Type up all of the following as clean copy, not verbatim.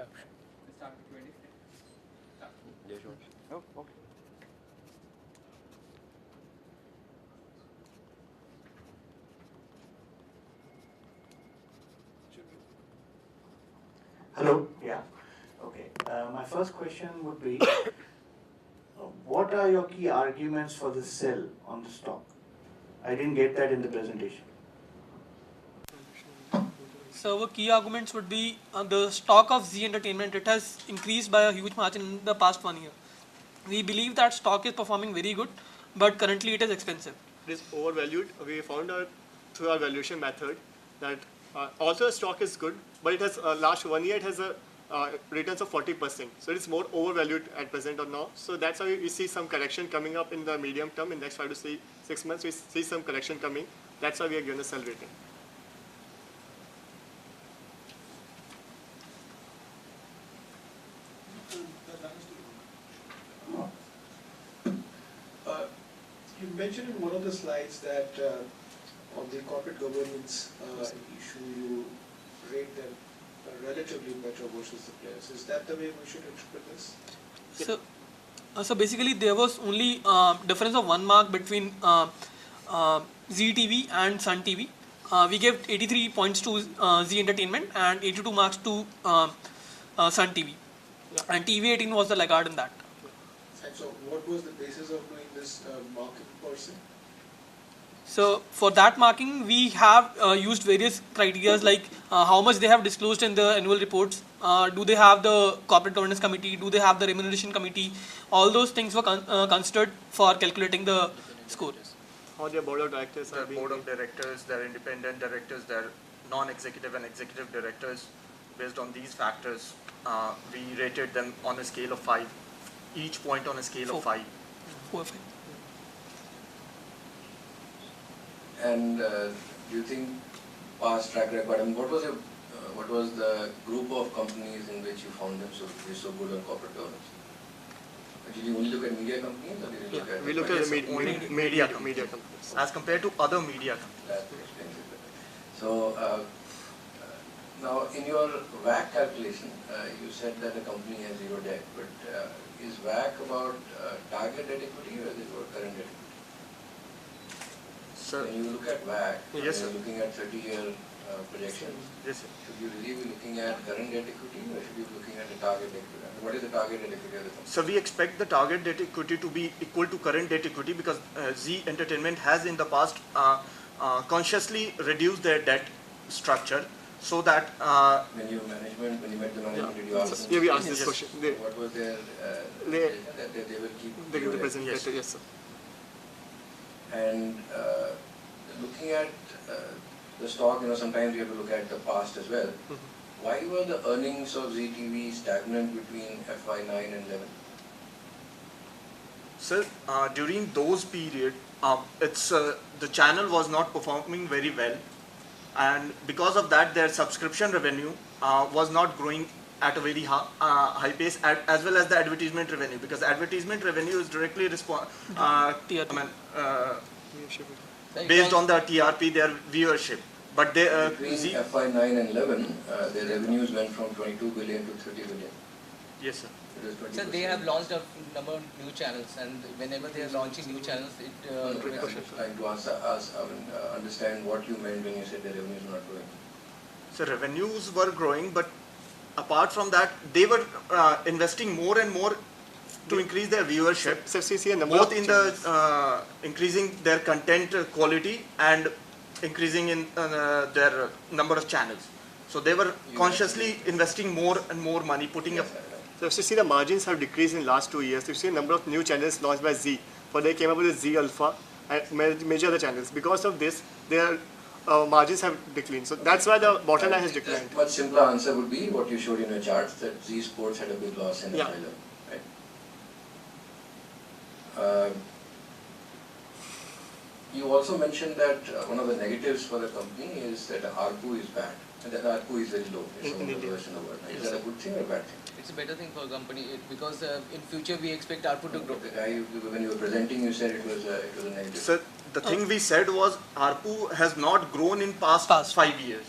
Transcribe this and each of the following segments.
option. Start with 20. Start. Yeah, sure. Oh, okay. Hello. Yeah. Okay. My first question would be, what are your key arguments for the sell on the stock? I didn't get that in the presentation. So our key arguments would be the stock of Zee Entertainment. It has increased by a huge margin in the past 1 year. We believe that stock is performing very good, but currently it is expensive. It is overvalued. We found out through our valuation method that also the stock is good, but it has last 1 year it has a returns of 40%. So it is more overvalued at present or now. So that's why we see some correction coming up in the medium term. In the next 5 to 6 months, we see some correction coming. That's why we are given a sell rating. You mentioned in one of the slides that on the corporate governance issue, you rate them relatively better versus the players. Is that the way we should interpret this? So basically there was only difference of 1 mark between Zee TV and Sun TV. We gave 83 points to Zee Entertainment and 82 marks to Sun TV. Yeah. And TV18 was the laggard in that. And so what was the basis of doing this marking per se? So for that marking, we have used various criteria like how much they have disclosed in the annual reports, do they have the corporate governance committee, do they have the remuneration committee, all those things were considered for calculating the score. How their board of directors Their are being board of directors, their independent directors, their non-executive and executive directors. Based on these factors, we rated them on a scale of 5. Each point on a scale of 5. Perfect. And do you think past track record? I mean, what was the group of companies in which you found them so good on corporate governance? Did you only look at media companies, or did you look at? we look at the only media media companies. As compared to other media companies. That explains it better. So now, in your WACC calculation, you said that the company has zero debt, but is WACC about target debt equity or is it about current debt equity? Sir, When you look at WACC, Yes, when sir. you're looking at 30-year projections, yes, sir. should you really be looking at current debt equity or should you be looking at the target debt equity? What is the target debt equity of the company? So we expect the target debt equity to be equal to current debt equity because Zee Entertainment has in the past consciously reduced their debt structure so that When you met the management, did you ask them? Yeah, we asked this Yes. question. What was their They- that they will keep They give the zero debt? present Yes. better, yes sir. And looking at the stock, sometimes you have to look at the past as well. Why were the earnings of ZTV stagnant between FY9 and 11? Sir, during those period, the channel was not performing very well, and because of that, their subscription revenue was not growing at a very high pace, as well as the advertisement revenue, because advertisement revenue is directly TRP. based on the TRP, their viewership. But they Between Zee, FY9 and 11, their revenues went from 22 billion to 30 billion. yes sir. It was 20%. So they have launched a number of new channels, and whenever they are launching new channels, I'm just trying to understand what you meant when you said the revenues were not growing. So revenues were growing, but apart from that, they were investing more and more to increase their viewership, So we see a number both of in channels. the increasing their content quality and increasing in their number of channels. So they were consciously investing more and more money, putting up. Yes, I know. So if you see the margins have decreased in last 2 years. If you see a number of new channels launched by Zee, for they came up with Zee Alpha and major other channels. Because of this, their margins have declined. So that's why the bottom line has declined. A much simpler answer would be what you showed in your charts, that Zee Sports had a big loss in Yeah. FY11, right? You also mentioned that one of the negatives for the company is that the ARPU is bad, and that the ARPU is very low. It's In one of the India. lowest in the world. Is that a good thing or a bad thing? it's a better thing for a company because in future we expect ARPU to grow. The guy, when you were presenting, you said it was a negative. So the thing we said was ARPU has not grown in past 5 years.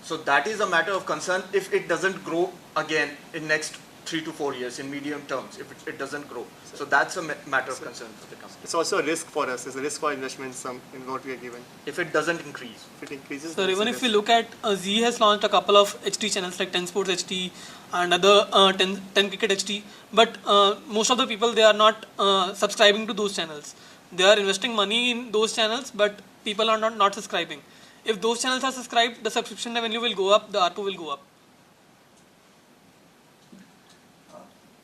So that is a matter of concern. If it doesn't grow again in next 3 to 4 years in medium terms if it doesn't grow. So that's a matter of concern for the company. It's also a risk for us. It's a risk for investment in what we are given. If it doesn't increase. If it increases, So then it's even a if we risk. look at Z has launched a couple of HT channels like 10 Sports HT and other 10 Cricket HT, but most of the people, they are not subscribing to those channels. They are investing money in those channels, but people are not subscribing. If those channels are subscribed, the subscription revenue will go up, the ARPU will go up.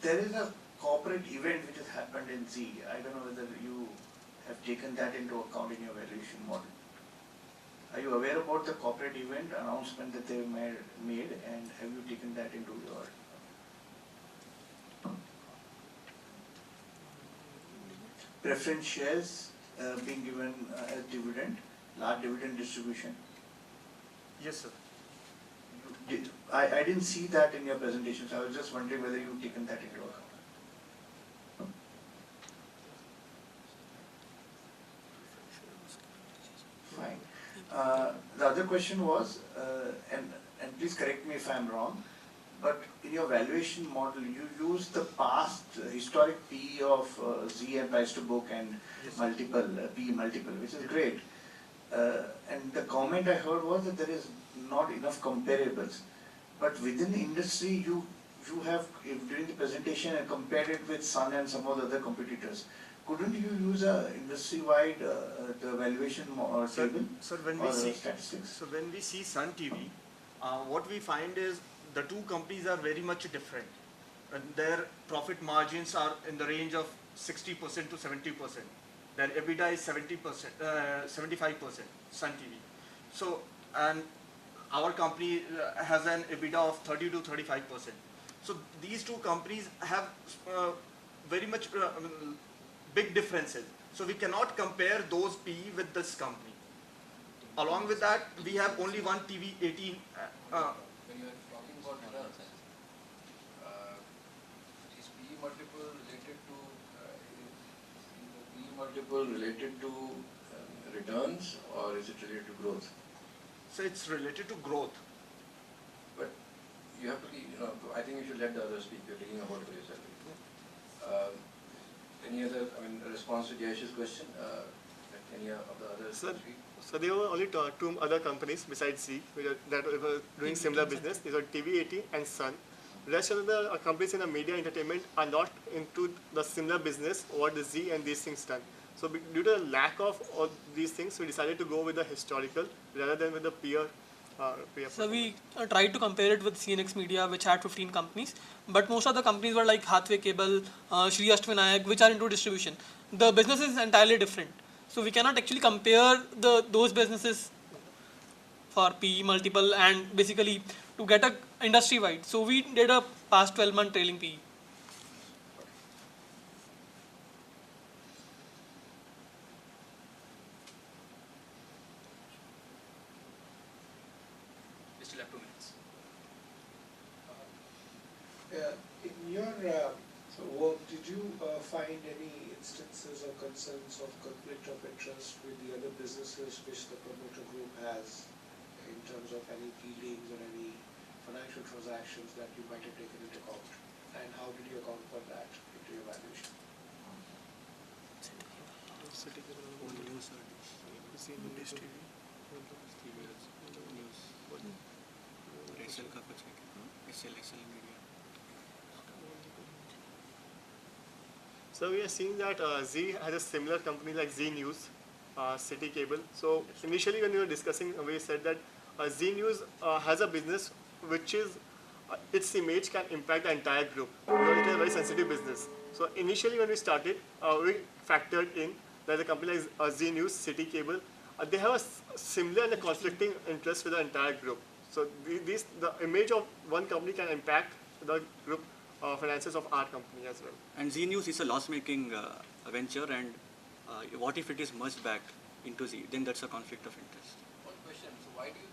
There is a corporate event which has happened in Z. I don't know whether you have taken that into account in your valuation model. Are you aware about the corporate event announcement that they made, and have you taken that into your preference shares being given as dividend, large dividend distribution? Yes, sir. I didn't see that in your presentation, so I was just wondering whether you've taken that into account. Fine. The other question was, and please correct me if I'm wrong, but in your valuation model, you use the past historic PE of Z and price to book and multiple, PE multiple, which is great. And the comment I heard was that there is not enough comparables. But within the industry, you have, during the presentation, compared it with Sun and some of the other competitors. Couldn't you use a industry-wide the valuation table Sir, when or we see statistics? So when we see Sun TV, what we find is the two companies are very much different. And their profit margins are in the range of 60% to 70%. Their EBITDA is 75%, Sun TV. So, and our company has an EBITDA of 30 to 35%. So these two companies have very much big differences. So we cannot compare those PE with this company. Along with that, we have only one TV 18. When you are talking about returns, is PE multiple related to PE multiple related to returns, or is it related to growth? So it's related to growth. But you have to be, I think you should let the others speak. You're taking about for yourself. Any other, response to Jayesh's question? Any of the others Sir, speak? So there were only two other companies besides Z that were doing similar business. These are TV80 and Sun. Rest of the companies in the media entertainment are not into the similar business what the Z and these things done. So due to the lack of all these things, we decided to go with the historical rather than with the peer. So we tried to compare it with CNX Media, which had 15 companies, but most of the companies were like Hathway Cable, Shree Ashtvinayak, which are into distribution. The business is entirely different. So we cannot actually compare those businesses for PE multiple and basically to get a industry wide. So we did a past 12-month trailing PE. We still have 2 minutes. In your work, did you find any instances or concerns of conflict of interest with the other businesses which the promoter group has in terms of any dealings or any financial transactions that you might have taken into account? And how did you account for that into your valuation? So we are seeing that Z has a similar company like Z News, City Cable. So initially when we were discussing, we said that Z News has a business which is, its image can impact the entire group because it is a very sensitive business. So initially when we started, we factored in that a company like Z News, City Cable, they have a similar and a conflicting interest with the entire group. So the image of one company can impact the group finances of our company as well. And Z News is a loss-making venture, and what if it is merged back into Z? Then that's a conflict of interest. One question. So why do you